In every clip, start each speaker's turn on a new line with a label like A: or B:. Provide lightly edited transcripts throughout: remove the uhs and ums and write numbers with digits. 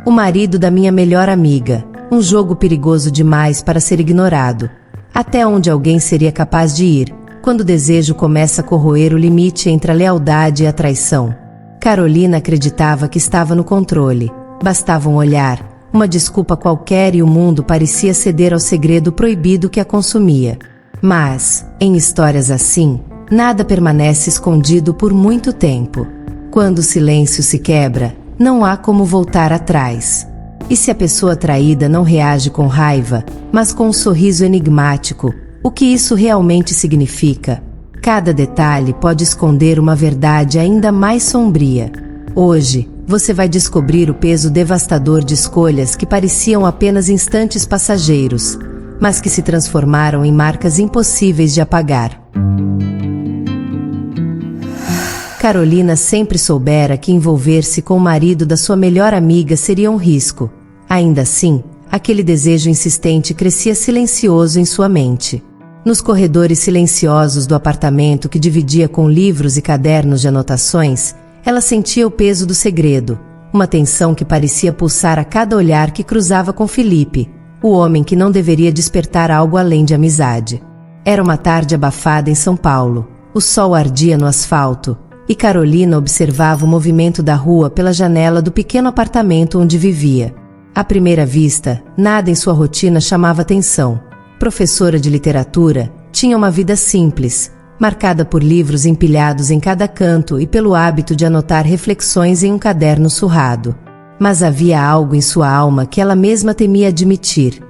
A: O marido da minha melhor amiga. Um jogo perigoso demais para ser ignorado. Até onde alguém seria capaz de ir, quando o desejo começa a corroer o limite entre a lealdade e a traição. Carolina acreditava que estava no controle. Bastava um olhar, uma desculpa qualquer e o mundo parecia ceder ao segredo proibido que a consumia. Mas, em histórias assim, nada permanece escondido por muito tempo. Quando o silêncio se quebra, não há como voltar atrás. E se a pessoa traída não reage com raiva, mas com um sorriso enigmático, o que isso realmente significa? Cada detalhe pode esconder uma verdade ainda mais sombria. Hoje, você vai descobrir o peso devastador de escolhas que pareciam apenas instantes passageiros, mas que se transformaram em marcas impossíveis de apagar. Carolina sempre soubera que envolver-se com o marido da sua melhor amiga seria um risco. Ainda assim, aquele desejo insistente crescia silencioso em sua mente. Nos corredores silenciosos do apartamento que dividia com livros e cadernos de anotações, ela sentia o peso do segredo, uma tensão que parecia pulsar a cada olhar que cruzava com Felipe, o homem que não deveria despertar algo além de amizade. Era uma tarde abafada em São Paulo, o sol ardia no asfalto, e Carolina observava o movimento da rua pela janela do pequeno apartamento onde vivia. À primeira vista, nada em sua rotina chamava atenção. Professora de literatura, tinha uma vida simples, marcada por livros empilhados em cada canto e pelo hábito de anotar reflexões em um caderno surrado. Mas havia algo em sua alma que ela mesma temia admitir.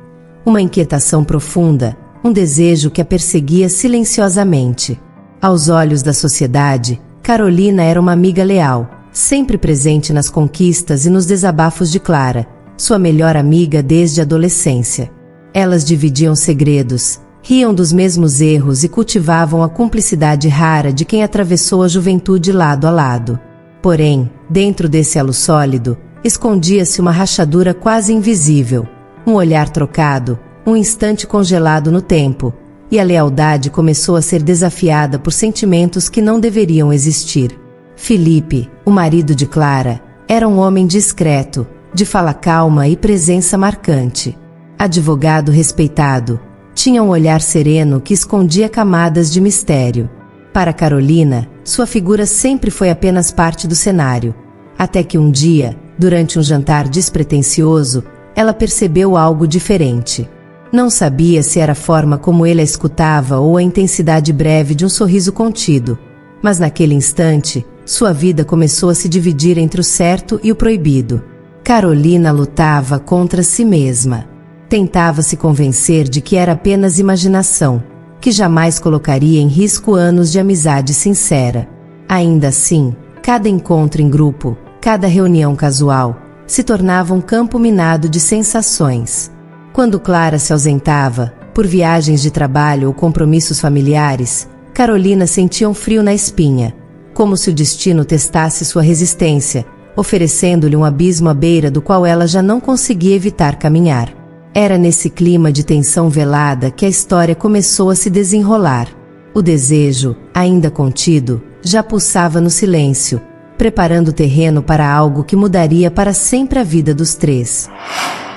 A: Uma inquietação profunda, um desejo que a perseguia silenciosamente. Aos olhos da sociedade, Carolina era uma amiga leal, sempre presente nas conquistas e nos desabafos de Clara, sua melhor amiga desde a adolescência. Elas dividiam segredos, riam dos mesmos erros e cultivavam a cumplicidade rara de quem atravessou a juventude lado a lado. Porém, dentro desse elo sólido, escondia-se uma rachadura quase invisível, um olhar trocado, um instante congelado no tempo, e a lealdade começou a ser desafiada por sentimentos que não deveriam existir. Felipe, o marido de Clara, era um homem discreto, de fala calma e presença marcante. Advogado respeitado, tinha um olhar sereno que escondia camadas de mistério. Para Carolina, sua figura sempre foi apenas parte do cenário, até que um dia, durante um jantar despretensioso, ela percebeu algo diferente. Não sabia se era a forma como ele a escutava ou a intensidade breve de um sorriso contido, mas naquele instante, sua vida começou a se dividir entre o certo e o proibido. Carolina lutava contra si mesma. Tentava se convencer de que era apenas imaginação, que jamais colocaria em risco anos de amizade sincera. Ainda assim, cada encontro em grupo, cada reunião casual, se tornava um campo minado de sensações. Quando Clara se ausentava, por viagens de trabalho ou compromissos familiares, Carolina sentia um frio na espinha, como se o destino testasse sua resistência, oferecendo-lhe um abismo à beira do qual ela já não conseguia evitar caminhar. Era nesse clima de tensão velada que a história começou a se desenrolar. O desejo, ainda contido, já pulsava no silêncio, preparando o terreno para algo que mudaria para sempre a vida dos três.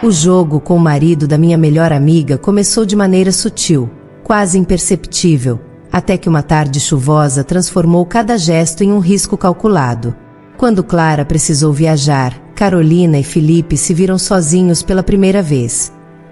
A: O jogo com o marido da minha melhor amiga começou de maneira sutil, quase imperceptível, até que uma tarde chuvosa transformou cada gesto em um risco calculado. Quando Clara precisou viajar, Carolina e Felipe se viram sozinhos pela primeira vez.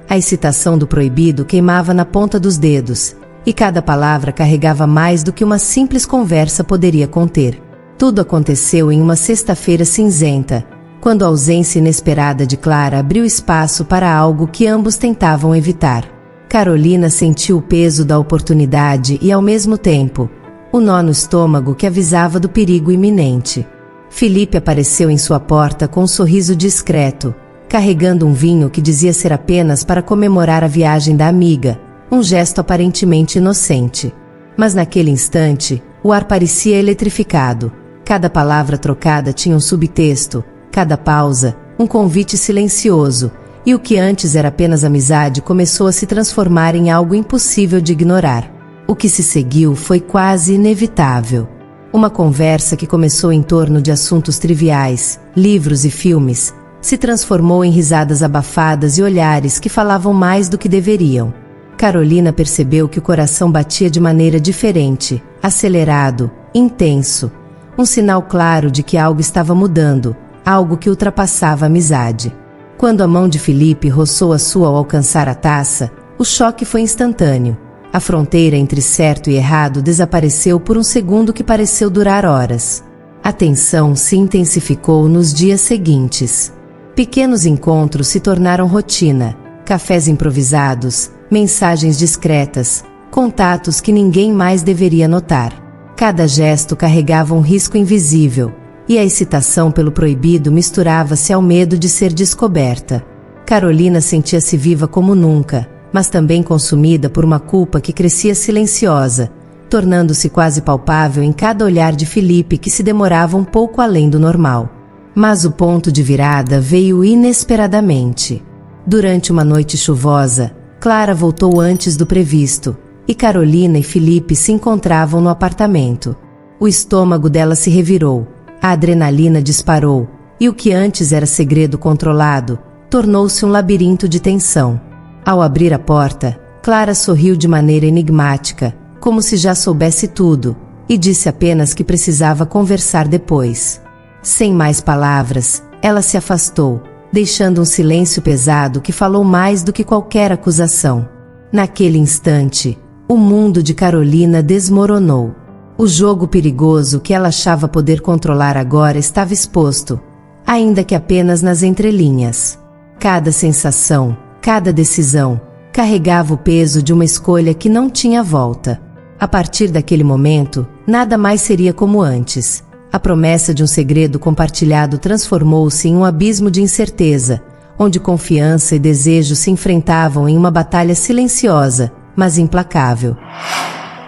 A: A excitação do proibido queimava na ponta dos dedos, e cada palavra carregava mais do que uma simples conversa poderia conter. Tudo aconteceu em uma sexta-feira cinzenta, quando a ausência inesperada de Clara abriu espaço para algo que ambos tentavam evitar. Carolina sentiu o peso da oportunidade e, ao mesmo tempo, o nó no estômago que avisava do perigo iminente. Felipe apareceu em sua porta com um sorriso discreto, carregando um vinho que dizia ser apenas para comemorar a viagem da amiga, um gesto aparentemente inocente. Mas naquele instante, o ar parecia eletrificado. Cada palavra trocada tinha um subtexto, cada pausa, um convite silencioso, e o que antes era apenas amizade começou a se transformar em algo impossível de ignorar. O que se seguiu foi quase inevitável. Uma conversa que começou em torno de assuntos triviais, livros e filmes, se transformou em risadas abafadas e olhares que falavam mais do que deveriam. Carolina percebeu que o coração batia de maneira diferente, acelerado, intenso. Um sinal claro de que algo estava mudando, algo que ultrapassava a amizade. Quando a mão de Felipe roçou a sua ao alcançar a taça, o choque foi instantâneo. A fronteira entre certo e errado desapareceu por um segundo que pareceu durar horas. A tensão se intensificou nos dias seguintes. Pequenos encontros se tornaram rotina, cafés improvisados, mensagens discretas, contatos que ninguém mais deveria notar. Cada gesto carregava um risco invisível, e a excitação pelo proibido misturava-se ao medo de ser descoberta. Carolina sentia-se viva como nunca, mas também consumida por uma culpa que crescia silenciosa, tornando-se quase palpável em cada olhar de Felipe que se demorava um pouco além do normal. Mas o ponto de virada veio inesperadamente. Durante uma noite chuvosa, Clara voltou antes do previsto, e Carolina e Felipe se encontravam no apartamento. O estômago dela se revirou, a adrenalina disparou, e o que antes era segredo controlado, tornou-se um labirinto de tensão. Ao abrir a porta, Clara sorriu de maneira enigmática, como se já soubesse tudo, e disse apenas que precisava conversar depois. Sem mais palavras, ela se afastou, deixando um silêncio pesado que falou mais do que qualquer acusação. Naquele instante, o mundo de Carolina desmoronou. O jogo perigoso que ela achava poder controlar agora estava exposto, ainda que apenas nas entrelinhas. Cada sensação, cada decisão, carregava o peso de uma escolha que não tinha volta. A partir daquele momento, nada mais seria como antes. A promessa de um segredo compartilhado transformou-se em um abismo de incerteza, onde confiança e desejo se enfrentavam em uma batalha silenciosa, mas implacável.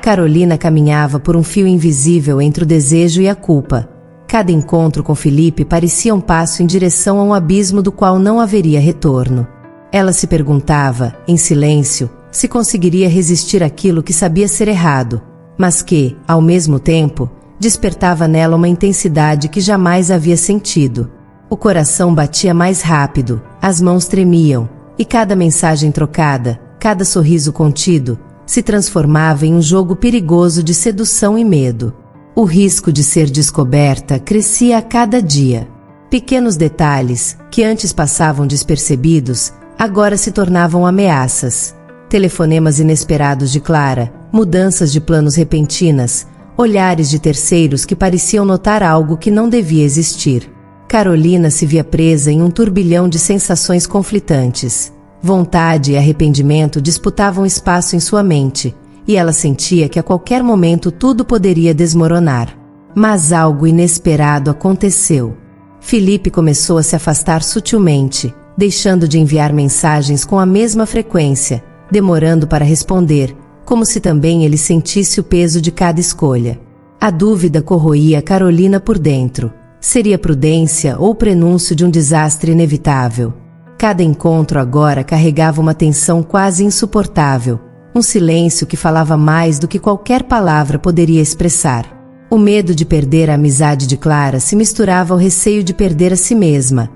A: Carolina caminhava por um fio invisível entre o desejo e a culpa. Cada encontro com Felipe parecia um passo em direção a um abismo do qual não haveria retorno. Ela se perguntava, em silêncio, se conseguiria resistir àquilo que sabia ser errado, mas que, ao mesmo tempo, despertava nela uma intensidade que jamais havia sentido. O coração batia mais rápido, as mãos tremiam, e cada mensagem trocada, cada sorriso contido, se transformava em um jogo perigoso de sedução e medo. O risco de ser descoberta crescia a cada dia. Pequenos detalhes, que antes passavam despercebidos, agora se tornavam ameaças. Telefonemas inesperados de Clara, mudanças de planos repentinas, olhares de terceiros que pareciam notar algo que não devia existir. Carolina se via presa em um turbilhão de sensações conflitantes. Vontade e arrependimento disputavam espaço em sua mente, e ela sentia que a qualquer momento tudo poderia desmoronar. Mas algo inesperado aconteceu. Felipe começou a se afastar sutilmente, deixando de enviar mensagens com a mesma frequência, demorando para responder, como se também ele sentisse o peso de cada escolha. A dúvida corroía Carolina por dentro. Seria prudência ou prenúncio de um desastre inevitável? Cada encontro agora carregava uma tensão quase insuportável, um silêncio que falava mais do que qualquer palavra poderia expressar. O medo de perder a amizade de Clara se misturava ao receio de perder a si mesma.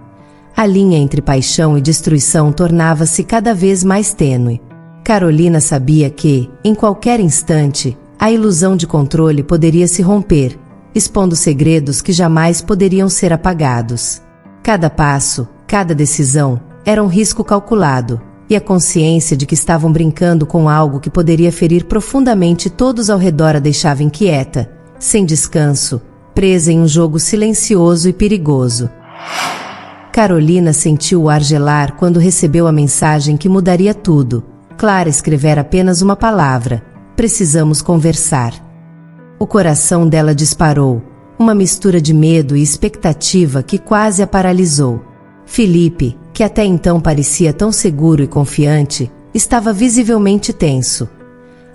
A: A linha entre paixão e destruição tornava-se cada vez mais tênue. Carolina sabia que, em qualquer instante, a ilusão de controle poderia se romper, expondo segredos que jamais poderiam ser apagados. Cada passo, cada decisão, era um risco calculado, e a consciência de que estavam brincando com algo que poderia ferir profundamente todos ao redor a deixava inquieta, sem descanso, presa em um jogo silencioso e perigoso. Carolina sentiu o ar gelar quando recebeu a mensagem que mudaria tudo. Clara escrevera apenas uma palavra: precisamos conversar. O coração dela disparou, uma mistura de medo e expectativa que quase a paralisou. Felipe, que até então parecia tão seguro e confiante, estava visivelmente tenso.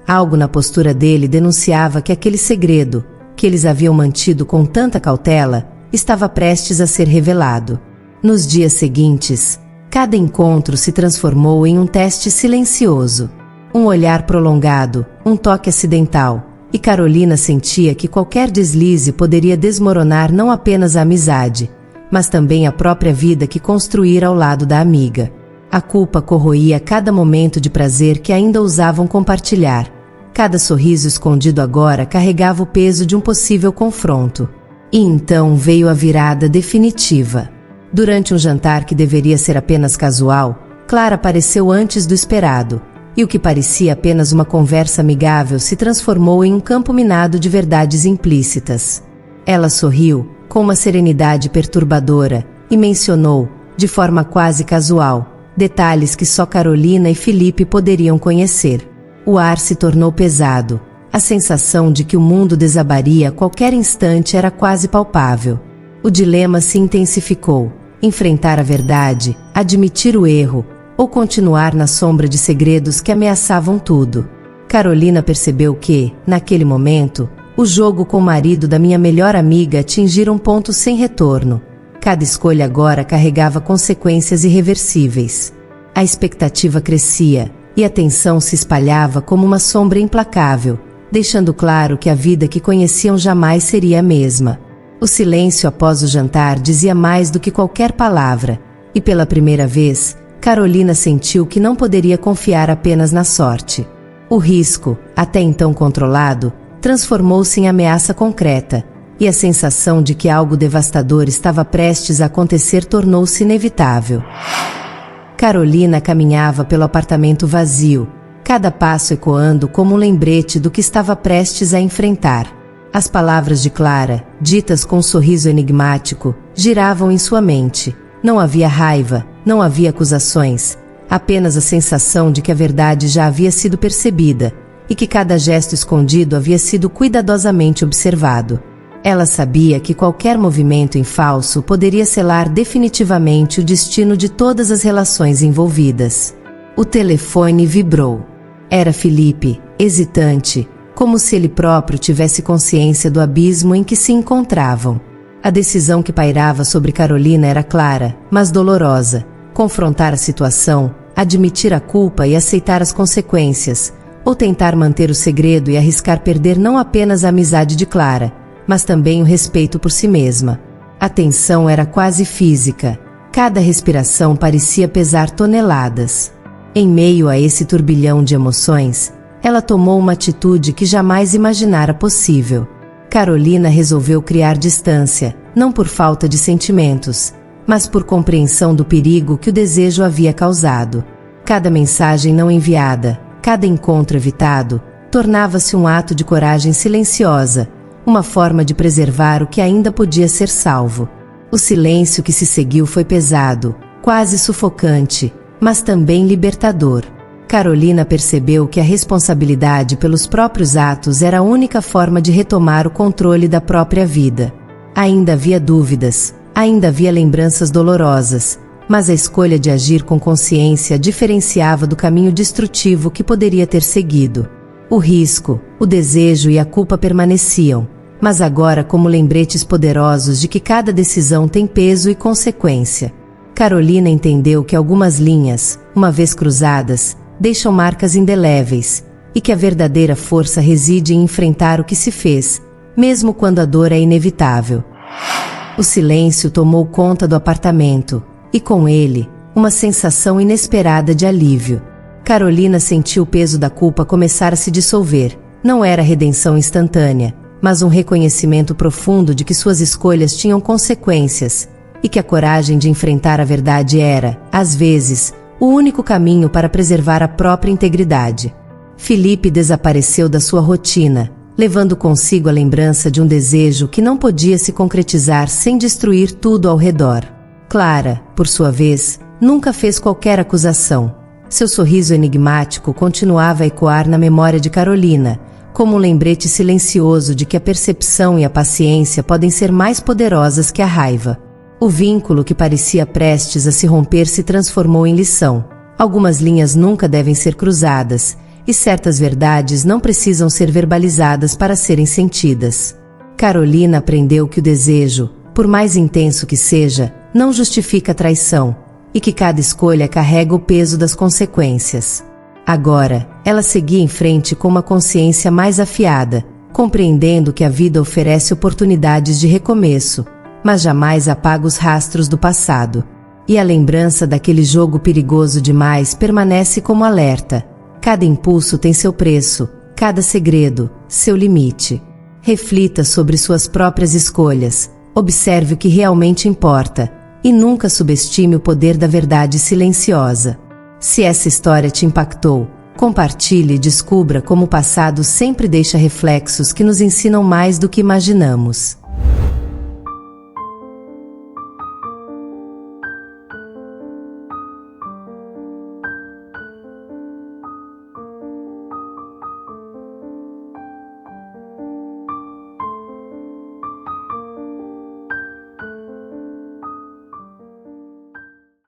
A: Algo na postura dele denunciava que aquele segredo, que eles haviam mantido com tanta cautela, estava prestes a ser revelado. Nos dias seguintes, cada encontro se transformou em um teste silencioso. Um olhar prolongado, um toque acidental, e Carolina sentia que qualquer deslize poderia desmoronar não apenas a amizade, mas também a própria vida que construíra ao lado da amiga. A culpa corroía cada momento de prazer que ainda ousavam compartilhar. Cada sorriso escondido agora carregava o peso de um possível confronto. E então veio a virada definitiva. Durante um jantar que deveria ser apenas casual, Clara apareceu antes do esperado, e o que parecia apenas uma conversa amigável se transformou em um campo minado de verdades implícitas. Ela sorriu, com uma serenidade perturbadora, e mencionou, de forma quase casual, detalhes que só Carolina e Felipe poderiam conhecer. O ar se tornou pesado. A sensação de que o mundo desabaria a qualquer instante era quase palpável. O dilema se intensificou: enfrentar a verdade, admitir o erro, ou continuar na sombra de segredos que ameaçavam tudo. Carolina percebeu que, naquele momento, o jogo com o marido da minha melhor amiga atingira um ponto sem retorno. Cada escolha agora carregava consequências irreversíveis. A expectativa crescia, e a tensão se espalhava como uma sombra implacável, deixando claro que a vida que conheciam jamais seria a mesma. O silêncio após o jantar dizia mais do que qualquer palavra, e pela primeira vez, Carolina sentiu que não poderia confiar apenas na sorte. O risco, até então controlado, transformou-se em ameaça concreta, e a sensação de que algo devastador estava prestes a acontecer tornou-se inevitável. Carolina caminhava pelo apartamento vazio, cada passo ecoando como um lembrete do que estava prestes a enfrentar. As palavras de Clara, ditas com um sorriso enigmático, giravam em sua mente. Não havia raiva, não havia acusações, apenas a sensação de que a verdade já havia sido percebida, e que cada gesto escondido havia sido cuidadosamente observado. Ela sabia que qualquer movimento em falso poderia selar definitivamente o destino de todas as relações envolvidas. O telefone vibrou. Era Felipe, hesitante, como se ele próprio tivesse consciência do abismo em que se encontravam. A decisão que pairava sobre Carolina era clara, mas dolorosa: confrontar a situação, admitir a culpa e aceitar as consequências, ou tentar manter o segredo e arriscar perder não apenas a amizade de Clara, mas também o respeito por si mesma. A tensão era quase física. Cada respiração parecia pesar toneladas. Em meio a esse turbilhão de emoções, ela tomou uma atitude que jamais imaginara possível. Carolina resolveu criar distância, não por falta de sentimentos, mas por compreensão do perigo que o desejo havia causado. Cada mensagem não enviada, cada encontro evitado, tornava-se um ato de coragem silenciosa, uma forma de preservar o que ainda podia ser salvo. O silêncio que se seguiu foi pesado, quase sufocante, mas também libertador. Carolina percebeu que a responsabilidade pelos próprios atos era a única forma de retomar o controle da própria vida. Ainda havia dúvidas, ainda havia lembranças dolorosas, mas a escolha de agir com consciência diferenciava do caminho destrutivo que poderia ter seguido. O risco, o desejo e a culpa permaneciam, mas agora como lembretes poderosos de que cada decisão tem peso e consequência. Carolina entendeu que algumas linhas, uma vez cruzadas, deixam marcas indeléveis, e que a verdadeira força reside em enfrentar o que se fez, mesmo quando a dor é inevitável. O silêncio tomou conta do apartamento, e com ele, uma sensação inesperada de alívio. Carolina sentiu o peso da culpa começar a se dissolver. Não era redenção instantânea, mas um reconhecimento profundo de que suas escolhas tinham consequências, e que a coragem de enfrentar a verdade era, às vezes, o único caminho para preservar a própria integridade. Felipe desapareceu da sua rotina, levando consigo a lembrança de um desejo que não podia se concretizar sem destruir tudo ao redor. Clara, por sua vez, nunca fez qualquer acusação. Seu sorriso enigmático continuava a ecoar na memória de Carolina, como um lembrete silencioso de que a percepção e a paciência podem ser mais poderosas que a raiva. O vínculo que parecia prestes a se romper se transformou em lição. Algumas linhas nunca devem ser cruzadas, e certas verdades não precisam ser verbalizadas para serem sentidas. Carolina aprendeu que o desejo, por mais intenso que seja, não justifica a traição, e que cada escolha carrega o peso das consequências. Agora, ela seguia em frente com uma consciência mais afiada, compreendendo que a vida oferece oportunidades de recomeço, mas jamais apaga os rastros do passado. E a lembrança daquele jogo perigoso demais permanece como alerta. Cada impulso tem seu preço, cada segredo, seu limite. Reflita sobre suas próprias escolhas, observe o que realmente importa, e nunca subestime o poder da verdade silenciosa. Se essa história te impactou, compartilhe e descubra como o passado sempre deixa reflexos que nos ensinam mais do que imaginamos.